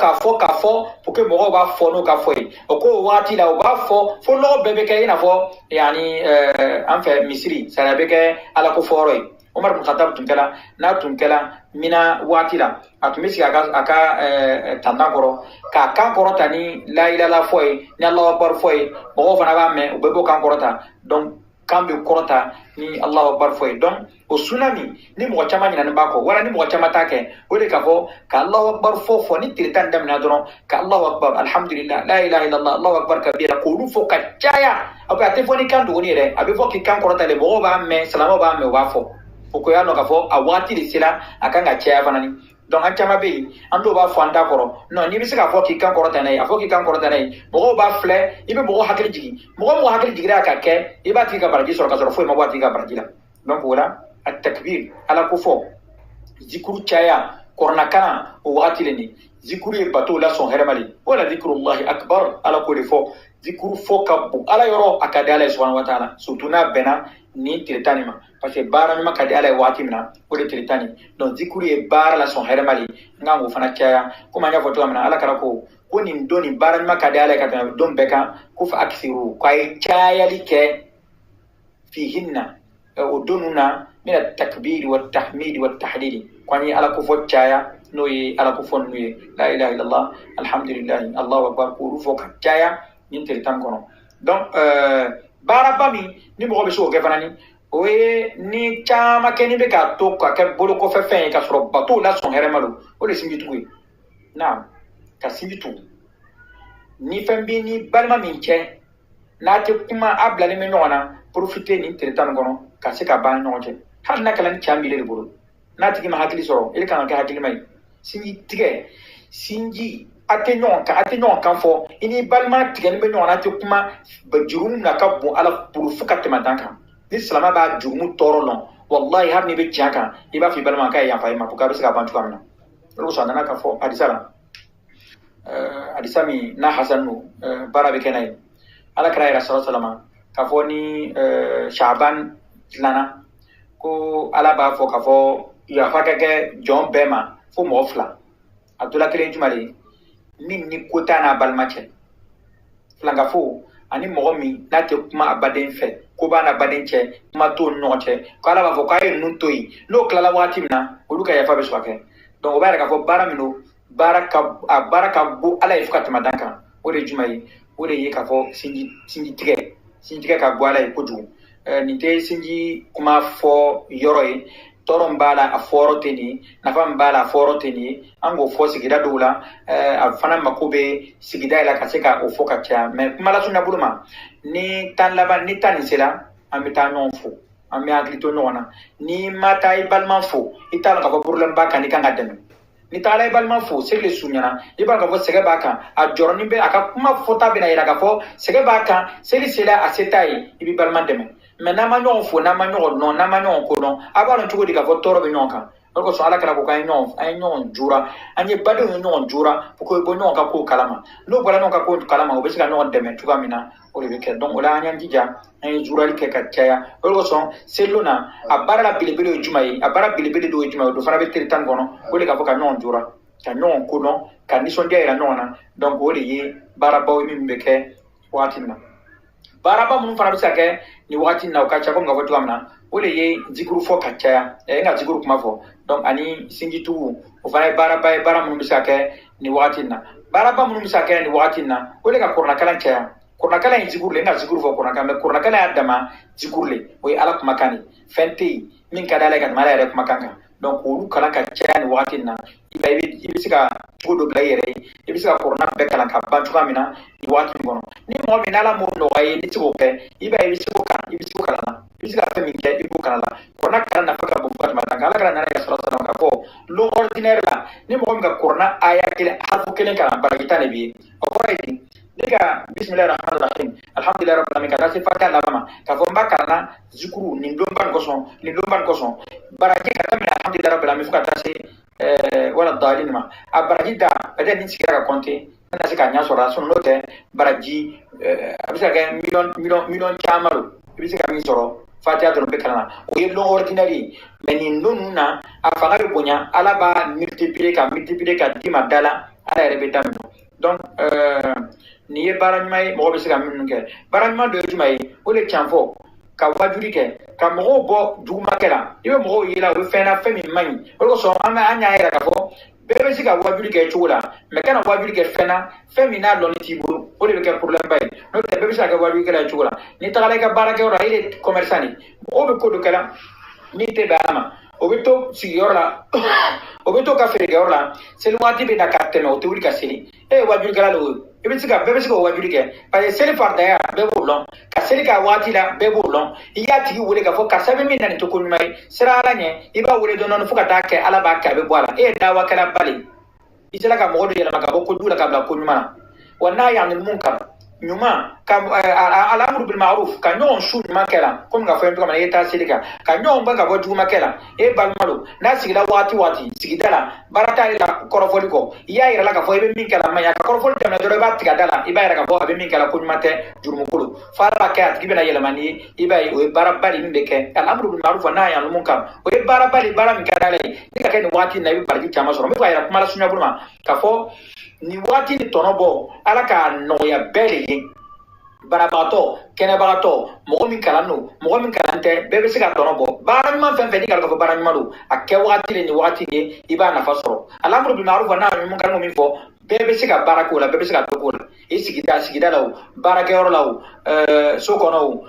بوكي مغو با فونو كفوي وكو واتي لا وبا فو لغو بيبكي نفو يعني أنفع مصري سنبكي على كفوروي عمر بن الخطاب تنكلا نا تنكلا mina wati la atumisi aka tanda koro ka kan koro tani la ilaha foy ni allah akbar foy bo fana ba me o bebo kan koro ta donc kan be koro ta ni allah akbar foy donc o tsunami ni mo chama ni nan ba ko wala ni mo chama ta ke o de ka fo ka allah akbar fo ni tiritan dam na doron ka allah akbar alhamdulillah la ilaha illallah allah akbar kabira ko lu fo ka chaya abe ate fo ni kan do ni re abe fo ki kan koro ta le bo ba me salama ba me o ba fo ko ya no ka fo a wati de sila akanga chaya fanani donc an chama be an do ba fo anda koro non ni bi se ka fo ki kan koro tanai afo ki kan koro tanai mo ba fle ibe mo hakili jigi mo hakili jigi ka ke iba ti ka barji soro ka soro fo mo ba ti ka barji la donc wala at takbir ala ko fo zikru chaya korna kana o wati le ni zikru e bato la son hermali wala zikrullahi akbar ala ko de fo zikru fo ka bu ala yoro akadala subhanahu wa ta'ala sutuna bena ni tiritani ma parce que bara mi makadi ala wati mina o de tiritani donc zikuri e bara la son hermali ngango fana kaya kuma nya foto amna ala karako ko ni ndoni bara mi makadi ala ka don beka ku fa aksiru kai kaya like fihinna o donuna min at-takbir wa at-tahmid wa at-tahlil kwani ala ko fo kaya no yi ala ko fo no yi la ilaha illallah alhamdulillah allahu akbar ko fo kaya ni tiritan kono donc bara bami ni mo be so ke fanani oye ni chama ke ni be ka to ka ke bolo ko fe fe ka soro bato la son heremalo o le singi tuwe na ka singi tu ni fembi ni balma minche na te kuma abla ni me nona profiter ni tretan gono ka se ka ban nonje har na kala ni chambi le bolo na tigi ma hakili soro ele kan ka hakili mai singi tige singi ate nyon kan fo ini balma tigen be nyona te kuma ba jurum na ka bon ala pour fuka te madanka ni salama ba jurum toro non wallahi har ni be tiaka iba fi balma ka ya fa ma pour ka be ka bantu kamna lo so na ka fo hadisami na hasanu bara be kenay ala kra rasul sallama ka fo ni shaban lana ko ala ba fo ka fo ya fa ke jon bema fo mo fla abdullah kelen jumali min ni kota na balmache flanga fo ani mogomi na te kuma abaden fe ko bana abaden che kuma to noche ko ala ba fo kay nun toyi no kala wati mina oluka ya fa be swake donc o bara ka fo bara mino baraka bu ala ifuka tamadanka o de jumai o de ye ka fo sinji tige ka gwala e koju ni te sinji kuma fo yoroy toron bala a foro teni nafam bala a foro teni ango fo sigida dola a fana makobe sigida ila kaseka o fo ka kya mais kuma la sunna buluma ni tan laban ni tan sela amita non fo ami aglito nona ni mata ibalman fo itala ka fo problem ba kan kan gadem ni tala ibalman fo segle sunyana ibal ka fo sege ba kan a joroni be aka kuma fota be na ira ka fo sege ba kan seli sela asetai ibi balman deme mais na ma ñon fo na ma ñon non na ma ñon ko non aba no tugo diga fo toro be ñon kan ko so ala kala ko kay ñon jura anye badu ñon jura ko bo ñon ka ko kalama no bola ñon ka ko kalama o be sika ñon deme tuga mina o le ke donc ola anya jija ay jura ke ka taya ko so seluna abara la bilibili jumai abara bilibili do jumai do fara be teritan gono ko le ka fo ka ñon jura ka ñon ko non ka ni son dia ira nona donc o le ye bara baw mi be ke watina baraba mun fara bisa ke ni wakati na ukacha ko ngabo tuamna ole ye zikuru fo kacha nga zikuru kuma fo donc ani singi tu o fara bara mun bisa ke ni wakati na baraba mun bisa ke ni wakati na ole ka korna kala cha korna kala zikuru le nga zikuru fo korna kala adama zikuru le o ala kuma kani fenti min kada le ka mala re kuma kanka donc olu kala ka cha ni wakati na ibi sika tudo blayere ibi sika korna be kala ka bantu kamina ni wakati ngono ni mo mi nala mo no ay ni tibo ke iba ibi siko kala ibi sika fe mi ke ibu kala korna kala na faka bu bat mata kala kala na ya sallallahu alaihi wasallam lo ordinaire la ni mo mi ka korna aya kele harfu kele kala barita ne bi o ko ay Nika bismillahirrahmanirrahim. Alhamdulillah rabbil alamin. Kata sifat lama. Kafomba karena zikru nindomban koson. Baraji kata min alhamdulillah rabbil alamin kata si wala dalin ma. Abaraji da ada ni sikara konte. Mana sikanya sora sun note baraji abisa ga million chamaro. Bisa kami soro. Fatiha dɔrɔn bɛ kalan na o ye long ordinaire mais nin don ninnu na a fanga bɛ bonya ala b'a multiplier ka d'i ma da la ala yɛrɛ bɛ daminɛ donc nin ye baara ɲuman ye mɔgɔ bɛ se ka minnu kɛ baara ɲuman dɔ ye jumɛn ye o de can fɔ ka wajuli kɛ ka mɔgɔw bɔ jugumakɛ la i bɛ mɔgɔw ye la o bɛ fɛn na fɛn min man ɲi o de kosɔn an y'a yɛrɛ k'a fɔ bɛɛ bɛ se ka wajuli kɛ cogo la mais kana wajuli kɛ fɛn na fɛn min n'a dɔnni t'i bolo o de bɛ kɛ problème ba ye n'o tɛ bɛɛ bɛ se ka kɛ wajulikɛla ye cogo la n'i tagala i ka baarakɛyɔrɔ la e de commerçant de mɔgɔw bɛ ko dɔ kɛ la min tɛ bɛn ala ma o bɛ to sigiyɔrɔ la o bɛ to ka feerekɛyɔrɔ la seli waati bɛ na ka tɛmɛ o tɛ wuli ka seli e ye wajulikɛla de ye i bɛ se ka bɛɛ bɛ se k'o wajuli kɛ parce que seli faridanya bɛɛ b'o dɔn ka seli k'a waati la bɛɛ b'o dɔn i y'a tigi wele k'a fɔ karisa bɛ min na nin tɛ ko ɲuman ye sira ala ɲɛ i b'a wele dɔɔnin fo ka taa kɛ ala b'a kɛ a bɛ bɔ a la e ye dawakɛla ba de i sera ka mɔgɔ dɔ yɛlɛma ka bɔ kojugu la ka bila ko ɲuman na wa n'a y'an ni mun kan ɲuman ka alamuru bil ma'ruf ka ɲɔgɔn su ɲuman kɛ la komi ka fɔ cogo min na e taa seli kan ka ɲɔgɔn bɔ ka bɔ jugumakɛ la e balima don n'a sigila waati sigida la baara t'ale la kɔrɔfɔli kɔ i y'a yira la k'a fɔ i bɛ min kɛ la man ɲi a ka kɔrɔfɔli tɛmɛna dɔrɔn i b'a tigɛ a da la i b'a yira k'a fɔ a bɛ min kɛ la ko ɲuman tɛ jurumukolo fo ala b'a kɛ a tigi bɛna yɛlɛma ni ye i b'a ye o ye baaraba de min bɛ kɛ alamuru bil ma'ruf n'a y'an mun kan o ye baaraba de baara min ka d'ala ye i ka kɛ nin waati in na i bɛ baraji caman sɔrɔ n bɛ fɛ ka yira kuma la suɲɛ bolo ma k'a fɔ nin waati ni tɔnɔ bɔ ala k'a nɔgɔya bɛɛ de ye barabagatɔ kɛnɛbagatɔ mɔgɔ min kalan don mɔgɔ min kalan tɛ bɛɛ bɛ se ka tɔnɔ bɔ baara ɲuman fɛn fɛn n'i ka fɔ baara ɲuman don a kɛ wagati de ni wagati ye i b'a nafa sɔrɔ alamuru bil ma'ruf n'a ye mun kan min fɔ bɛɛ bɛ se ka baara k'o la bɛɛ bɛ se ka dɔ k'o la i sigida la o baarakɛyɔrɔ la o so kɔnɔ o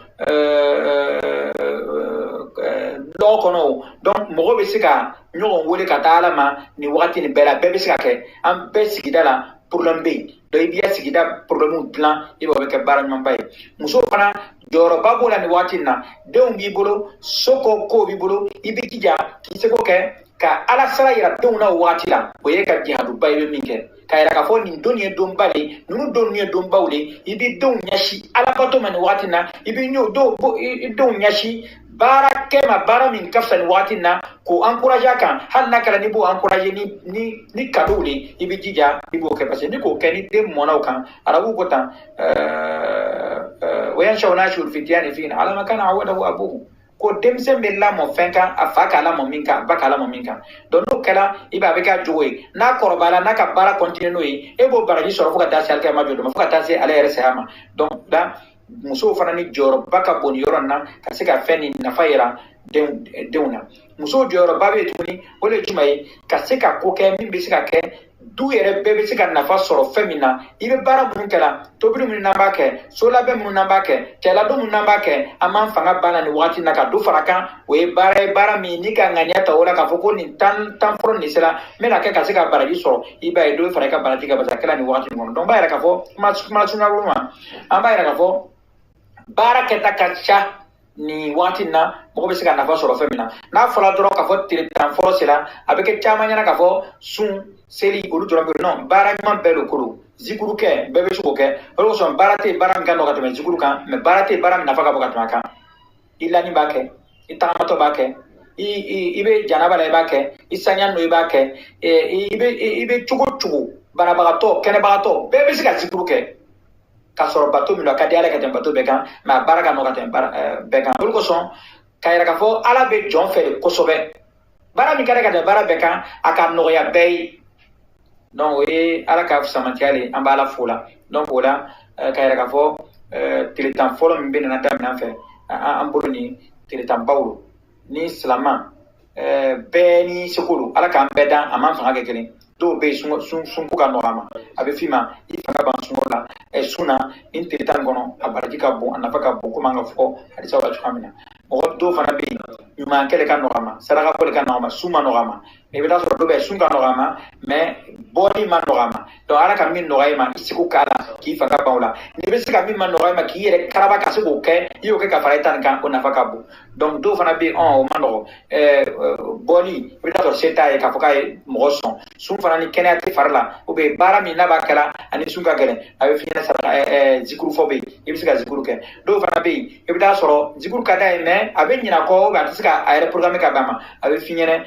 lɔgɔ kɔnɔ o donc mɔgɔ bɛ se ka ɲɔgɔn wele ka taa ala ma nin wagati nin bɛɛ la bɛɛ bɛ se ka kɛ an bɛɛ sigida la problème bɛ yen donc i b'i sigida problème dilan i b'o bɛ kɛ baara ɲumanba ye musow fana jɔyɔrɔba b'o la nin waati in na denw b'i bolo so ko b'i bolo i b'i jija k'i se k'o kɛ ka ala sara yira denw na o waati la o ye ka jihaduba i bɛ min kɛ k'a yira k'a fɔ nin don ye donba de ye ninnu don ye donbaw de i b'i denw ɲɛsin alabato ma nin waati in na i b'i denw ɲɛsin baara kɛ ma baara min ka fisa nin waati in na k'o encourager a kan hali n'a kɛra n'i b'o encourager ni cadeau de i b'i jija i b'o kɛ parce que ni k'o kɛ ni den mɔnna o kan arabu ko tan wayanshau nashul fityani fina ala ma kana awadahu abuhu ko denmisɛn bɛ lamɔ fɛn kan a fa k'a lamɔ min kan a ba k'a lamɔ min kan donc n'o kɛra i b'a bɛ k'a jogo ye n'a kɔrɔbayala n'a ka baara continuer n'o ye e b'o baraji sɔrɔ fo ka taa se alikiyama jɔ ma fo ka taa se ale yɛrɛ saya ma donc là musow fana ni jɔyɔrɔba ka bon nin yɔrɔ in na ka se ka fɛn nin nafa yira denw na musow jɔyɔrɔba bɛ yen tuguni o de ye jumɛn ye ka se ka ko kɛ min bɛ se ka kɛ du yɛrɛ bɛɛ bɛ se ka nafa sɔrɔ fɛn min na i bɛ baara minnu kɛ la tobili minnu n'an b'a kɛ so labɛn minnu n'an b'a kɛ cɛladon minnu n'an b'a kɛ an b'an fanga banna nin wagati in na ka do fara kan o ye baara min n'i ka ŋaniya ta o la k'a fɔ ko nin tan fɔlɔ nin sera n bɛna kɛ ka se ka baraji sɔrɔ i b'a ye dɔ bɛ fara i ka baraji kan parce que a kɛra nin wagati in kɔnɔ donc b'a yɛrɛ k'a fɔ kuma sunya bolo ma an b'a yɛrɛ k'a fɔ baara kɛta ka ca nin wagati in na mɔgɔ bɛ se ka nafa sɔrɔ fɛn min na n'a fɔra dɔrɔn k'a fɔ tile tan fɔlɔ sera a bɛ kɛ caman ɲɛna k'a fɔ sun seli olu dɔrɔn bɛ non baara ɲuman bɛɛ de ko don zikuru kɛ bɛɛ bɛ se k'o kɛ o de kosɔn baara tɛ yen baara min ka nɔgɔ ka tɛmɛ zikuru kan mais baara tɛ yen baara min nafa ka bon ka tɛmɛ a kan i lani b'a kɛ i tagamatɔ b'a kɛ i bɛ janaba la i b'a kɛ i saniya n'o i b'a kɛ i bɛ cogo cogo banabagatɔ kɛnɛbagatɔ bɛɛ bɛ se ka zikuru kɛ ka sɔrɔ bato min don a ka di ala ka tɛmɛ bato bɛɛ kan mais a baara ka nɔgɔ ka tɛmɛ bɛɛ kan o de kosɔn k'a yira k'a fɔ ala bɛ jɔn fɛ de kosɛbɛ baara min ka di ka tɛmɛ baara bɛɛ kan a ka nɔgɔya bɛɛ ye donc o ye ala ka samatiya de an b'a la fo la donc o la k'a yira k'a fɔ tile tan fɔlɔ min bɛ nana daminɛ an fɛ an bolo ni tile tan baw don ni silama bɛɛ ni seko don ala k'an bɛɛ dan a man fanga kɛ kelen dɔw bɛ yen sunko ka nɔgɔ a ma a bɛ f'i ma i fanga ban sunko la sun na ni tile tan kɔnɔ a baraji ka bon a nafa ka bon komi an ka fɔ halisaw la cogoya min na mɔgɔ dɔw fana bɛ yen ɲuman kɛlɛ ka nɔgɔ a ma saraka bɔ de ka nɔgɔ a ma sun ma nɔgɔ a ma i bɛ taa sɔrɔ dɔw bɛ yen sun ka nɔgɔ a ma mais bɔli ma nɔgɔ a ma donc ala ka min nɔgɔya i ma i seko k'a la k'i fanga ban o la n'i bɛ se ka min ma nɔgɔya i ma k'i yɛrɛ karaba ka se k'o kɛ i y'o kɛ ka fara i ta nin kan o nafa ka bon donc do fana be on o mando boli bi ta seta e ka foka e mo son sun fana ni kenya te farla o be bara mi na ba kala ani sun ka gele abe fina sara zikuru fo be e bi sika zikuru ke do fana be e bi ta soro zikuru ka dai me abe nyina ko ba sika ayre programme ka bama abe finyene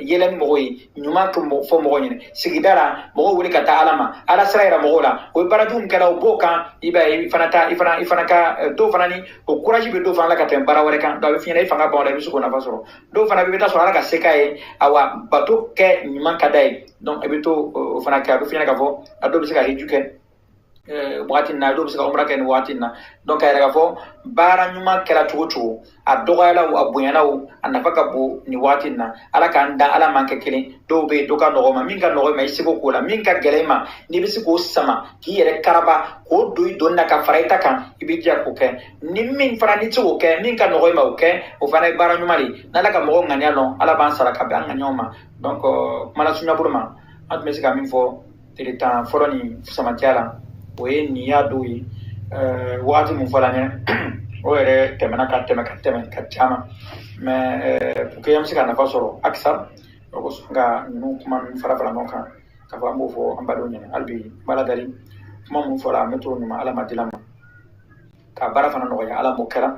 yelen mo yi nyuma to mo fo mo nyine sigidara mo wuli ka ta alama ala sira mo la o bara dum kala o boka iba ifana ka do fana ni o courage be do fana la ka tem bara wore kan do be finyene fanga ba wala bi suko na fasoro do fana be ta so ala ka sekaye awa bato ke nyuma ka dai donc e be to fana ka be finyene ka fo ado be sika hijuke watin na do be sika umra ken watin na donc ay ga fo bara nyuma kala tugo a dogala o abunyana o anafa ka bo ni watin na ala ka nda ala manke kelen do be do ka no ma min ka no ma isiko ko la min ka gelema ni be siko sama ki yere karaba ko do donna ka faraita kan ibija ko ke ni min fara ni tugo ke min ka no ma o ke o fara bara nyuma li na la ka mo nganya no ala ban sara ka ba nganya ma donc mala sunya burma at me sika min fo tele foro ni sama tiala o ni ya do yi wati mun fala ne o yɛrɛ tɛmɛna ka tɛmɛ ka caman mais pour que an bɛ se ka nafa sɔrɔ akisar o kosɔn ka ninnu kuma ninnu fara fara ɲɔgɔn kan k'a fɔ an b'o fɔ an badenw ɲɛna hali bi bala dali kuma minnu fɔra an bɛ t'o ɲuman ala ma dila ma ka baara fana nɔgɔya ala m'o kɛra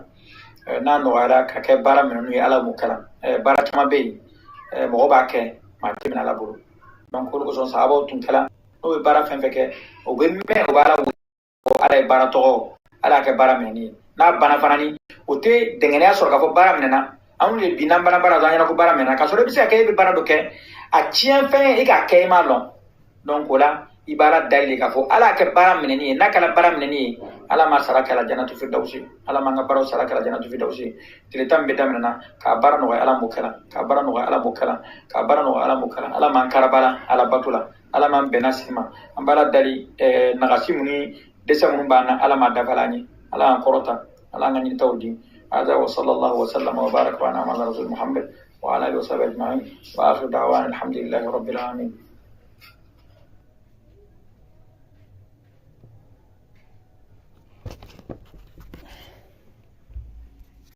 n'a nɔgɔyara ka kɛ baara minɛ n'u ye ala m'o kɛra baara caman bɛ yen mɔgɔ b'a kɛ maa tɛ minɛ ala bolo donc o de kosɔn sahabaw tun kɛra n'o ye baara fɛn fɛn kɛ o bɛ mɛn o b'a la ala ye baara tɔgɔ ala y'a kɛ baara minɛni ye n'a bana fana ni o tɛ dɛngɛniya sɔrɔ k'a fɔ baara minɛna anw de bi n'an bana baara dɔn an ɲɛna ko baara minɛna k'a sɔrɔ i bɛ se ka kɛ e bɛ baara dɔ kɛ a tiɲɛ fɛn e k'a kɛ i m'a dɔn donc o la i b'ala dayɛlɛ k'a fɔ ala y'a kɛ baara minɛni ye n'a kɛra baara minɛni ye ala ma sara kɛla janatu firdawusi ala m'an ka baaraw sara kɛla janatu firdawusi tile tan min bɛ daminɛna k'a baara nɔgɔya ala m'o kɛla k'a baara nɔgɔya ala m'o kɛla k'a baara nɔgɔya ala m'o kɛla ala m'an karabala ala bato la ala m'an bɛnna sigi ma an b'ala dali nagasi minnu ni dɛsɛ minnu b'an na ala m'a dafala an ye ala y'an kɔrɔta ala y'an ka ɲinitaw di هذا وصلى الله وسلم وبارك وانعم على رسول محمد وعلى اله وصحبه اجمعين واخر دعوانا الحمد لله رب العالمين